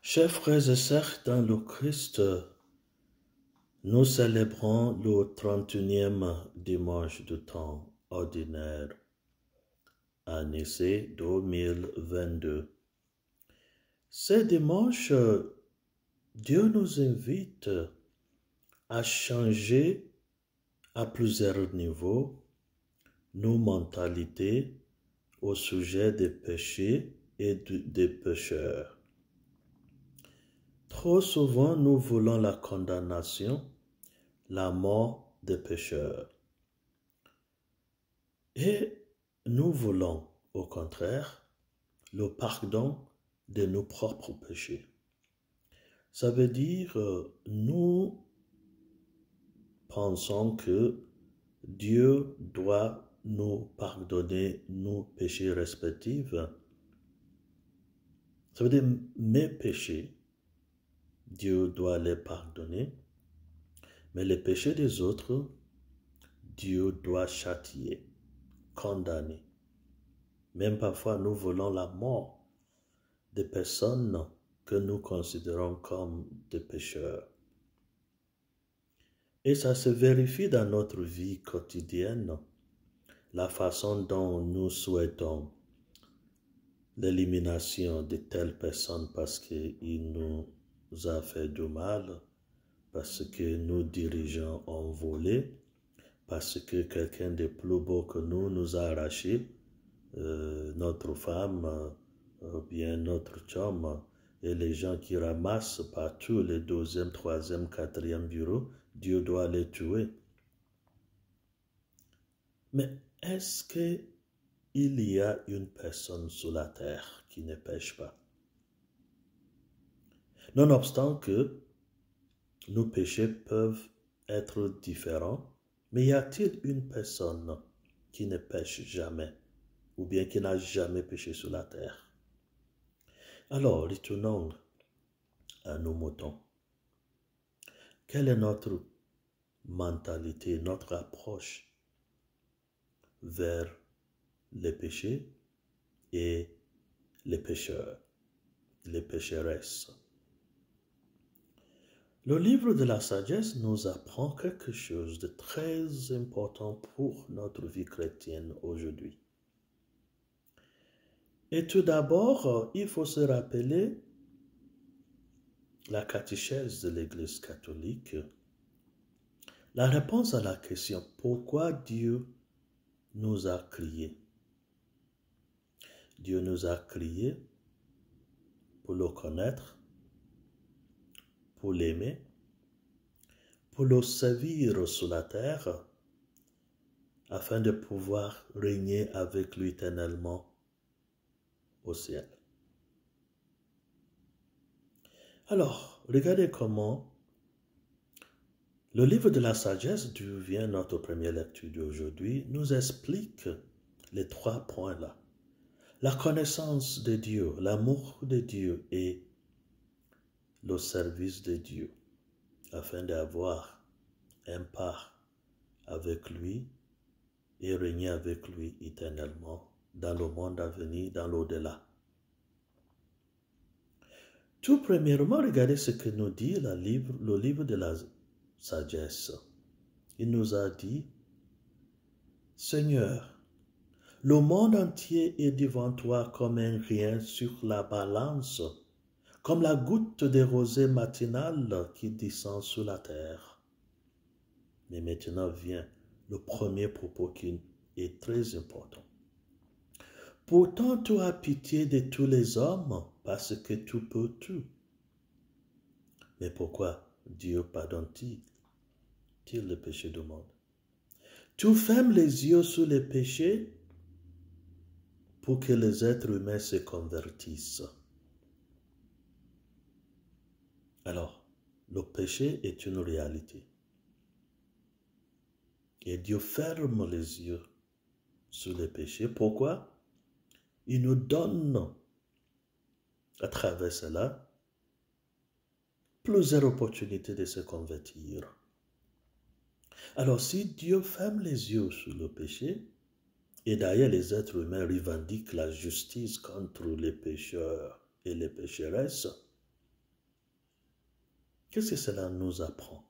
Chers frères et sœurs dans le Christ, nous célébrons le 31e dimanche du temps ordinaire, année C 2022. Ce dimanche, Dieu nous invite à changer à plusieurs niveaux nos mentalités au sujet des péchés et des pécheurs. Trop souvent, nous voulons la condamnation, la mort des pécheurs. Et nous voulons, au contraire, le pardon de nos propres péchés. Ça veut dire, nous pensons que Dieu doit nous pardonner nos péchés respectifs. Ça veut dire, mes péchés, Dieu doit les pardonner, mais les péchés des autres, Dieu doit châtier, condamner. Même parfois, nous voulons la mort des personnes que nous considérons comme des pécheurs. Et ça se vérifie dans notre vie quotidienne, la façon dont nous souhaitons l'élimination de telle personne parce qu'il nous a fait du mal, parce que nos dirigeants ont volé, parce que quelqu'un de plus beau que nous a arraché notre femme, bien notre chum, et les gens qui ramassent partout les deuxième, troisième, quatrième bureaux, Dieu doit les tuer. Mais est-ce qu'il y a une personne sur la terre qui ne pêche pas? Nonobstant que nos péchés peuvent être différents, mais y a-t-il une personne qui ne pêche jamais, ou bien qui n'a jamais péché sur la terre? Alors, retournons à nos moutons. Quelle est notre mentalité, notre approche vers les péchés et les pécheurs, les pécheresses? Le livre de la sagesse nous apprend quelque chose de très important pour notre vie chrétienne aujourd'hui. Et tout d'abord, il faut se rappeler la catéchèse de l'Église catholique, la réponse à la question « Pourquoi Dieu nous a créés ?» Dieu nous a créés pour le connaître, pour l'aimer, pour le servir sur la terre, afin de pouvoir régner avec lui éternellement au ciel. Alors, regardez comment le livre de la sagesse, d'où vient notre première lecture d'aujourd'hui, nous explique les trois points là. La connaissance de Dieu, l'amour de Dieu et le service de Dieu, afin d'avoir un part avec lui et régner avec lui éternellement dans le monde à venir, dans l'au-delà. Tout premièrement, regardez ce que nous dit le livre de la sagesse. Il nous a dit, Seigneur, le monde entier est devant toi comme un rien sur la balance, comme la goutte de rosée matinale qui descend sur la terre. Mais maintenant vient le premier propos qui est très important. Pourtant, tu as pitié de tous les hommes parce que tu peux tout. Mais pourquoi Dieu pardonne-t-il le péché du monde? Tu fermes les yeux sur les péchés pour que les êtres humains se convertissent. Alors, le péché est une réalité. Et Dieu ferme les yeux sur les péchés. Pourquoi? Il nous donne, à travers cela, plusieurs opportunités de se convertir. Alors, si Dieu ferme les yeux sur le péché, et d'ailleurs les êtres humains revendiquent la justice contre les pécheurs et les pécheresses, Qu'est-ce que cela nous apprend?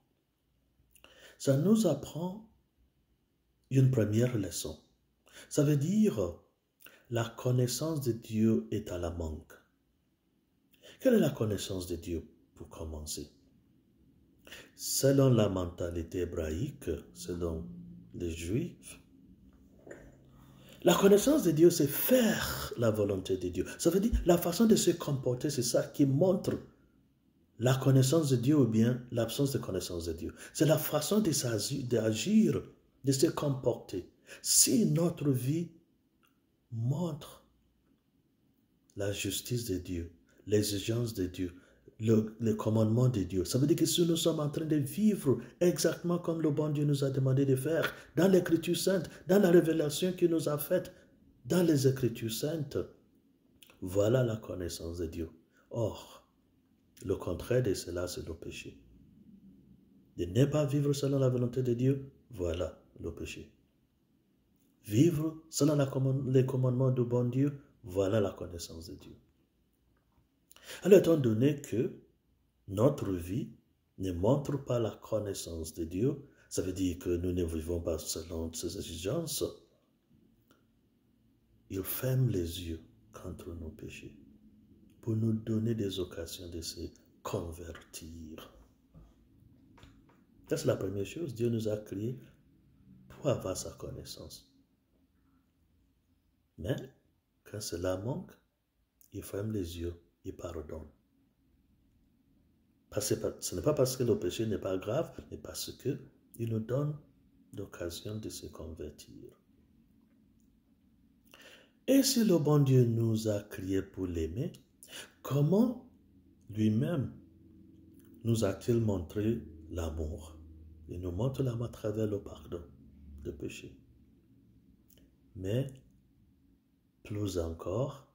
Ça nous apprend une première leçon. Ça veut dire la connaissance de Dieu est à la manque. Quelle est la connaissance de Dieu pour commencer? Selon la mentalité hébraïque, selon les Juifs, la connaissance de Dieu, c'est faire la volonté de Dieu. Ça veut dire la façon de se comporter, c'est ça qui montre la connaissance de Dieu ou bien l'absence de connaissance de Dieu. C'est la façon d'agir, de se comporter. Si notre vie montre la justice de Dieu, l'exigence de Dieu, le commandement de Dieu, ça veut dire que si nous sommes en train de vivre exactement comme le bon Dieu nous a demandé de faire, dans l'Écriture sainte, dans la révélation qu'il nous a faite, dans les Écritures saintes, voilà la connaissance de Dieu. Or, le contraire de cela, c'est le péché. De ne pas vivre selon la volonté de Dieu, voilà le péché. Vivre selon les commandements du bon Dieu, voilà la connaissance de Dieu. Alors, étant donné que notre vie ne montre pas la connaissance de Dieu, ça veut dire que nous ne vivons pas selon ses exigences, il ferme les yeux contre nos péchés pour nous donner des occasions de se convertir. Ça, c'est la première chose. Dieu nous a créés pour avoir sa connaissance. Mais, quand cela manque, il ferme les yeux, il pardonne. Ce n'est pas parce que le péché n'est pas grave, mais parce qu'il nous donne l'occasion de se convertir. Et si le bon Dieu nous a créés pour l'aimer, comment lui-même nous a-t-il montré l'amour? Il nous montre l'amour à travers le pardon de péché. Mais, plus encore,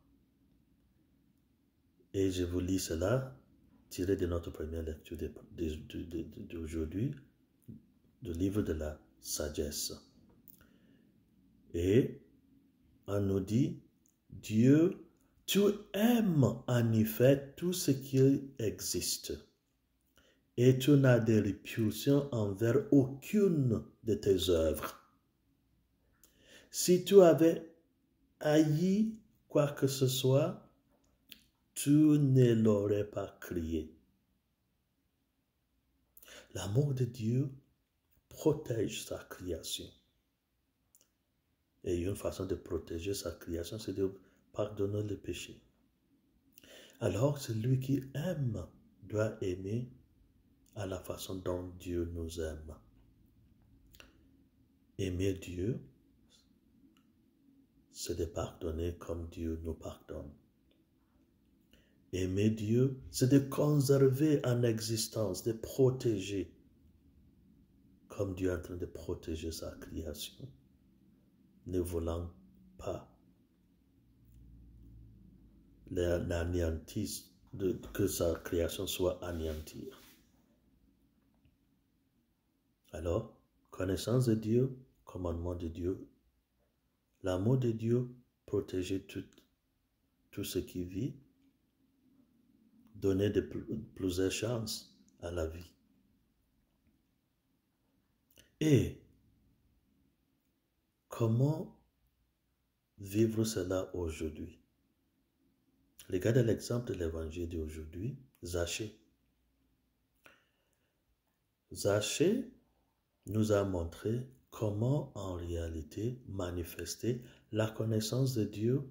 et je vous lis cela, tiré de notre première lecture d'aujourd'hui, du livre de la sagesse. Et on nous dit, Dieu, tu aimes en effet tout ce qui existe. Et tu n'as de répulsion envers aucune de tes œuvres. Si tu avais haï quoi que ce soit, tu ne l'aurais pas créé. L'amour de Dieu protège sa création. Et une façon de protéger sa création, c'est de pardonner les péchés. Alors, celui qui aime doit aimer à la façon dont Dieu nous aime. Aimer Dieu, c'est de pardonner comme Dieu nous pardonne. Aimer Dieu, c'est de conserver en existence, de protéger, comme Dieu est en train de protéger sa création, ne voulant pas que sa création soit anéantie. Alors, connaissance de Dieu, commandement de Dieu, l'amour de Dieu, protéger tout ce qui vit, donner plusieurs chances à la vie. Et comment vivre cela aujourd'hui? Regardez l'exemple de l'évangile d'aujourd'hui, Zachée. Zachée nous a montré comment en réalité manifester la connaissance de Dieu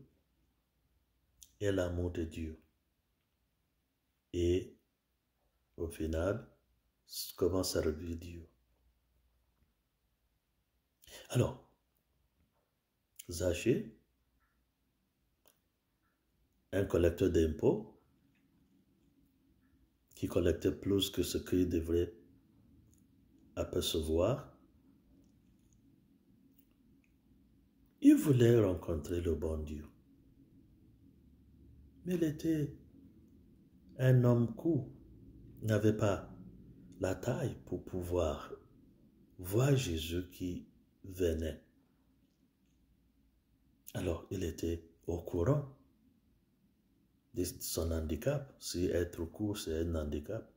et l'amour de Dieu. Et au final, comment servir Dieu. Alors, Zachée, un collecteur d'impôts, qui collectait plus que ce qu'il devrait apercevoir, il voulait rencontrer le bon Dieu. Mais il était un homme court, n'avait pas la taille pour pouvoir voir Jésus qui venait. Alors, il était au courant de son handicap. Si être court, c'est un handicap.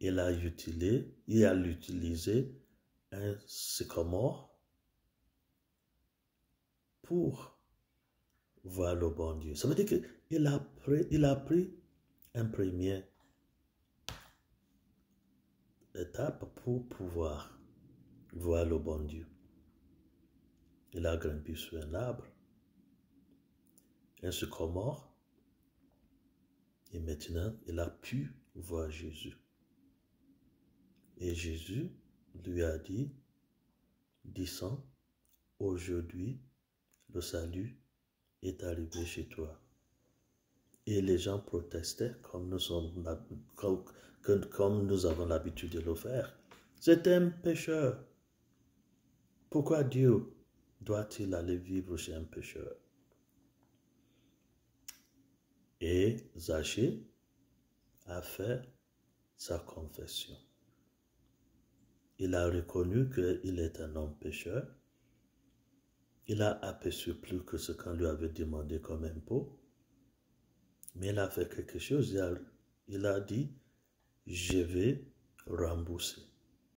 il a utilisé un sycomore pour voir le bon Dieu. Ça veut dire qu'il a pris une première étape pour pouvoir voir le bon Dieu. Il a grimpé sur un arbre, un sycomore, et maintenant il a pu voir Jésus. Et Jésus lui a dit, disant, aujourd'hui, le salut est arrivé chez toi. Et les gens protestaient comme nous avons l'habitude de le faire. C'est un pécheur. Pourquoi Dieu doit-il aller vivre chez un pécheur? Et Zachée a fait sa confession. Il a reconnu qu'il est un homme pécheur. Il a aperçu plus que ce qu'on lui avait demandé comme impôt. Mais il a fait quelque chose. Il a dit, je vais rembourser.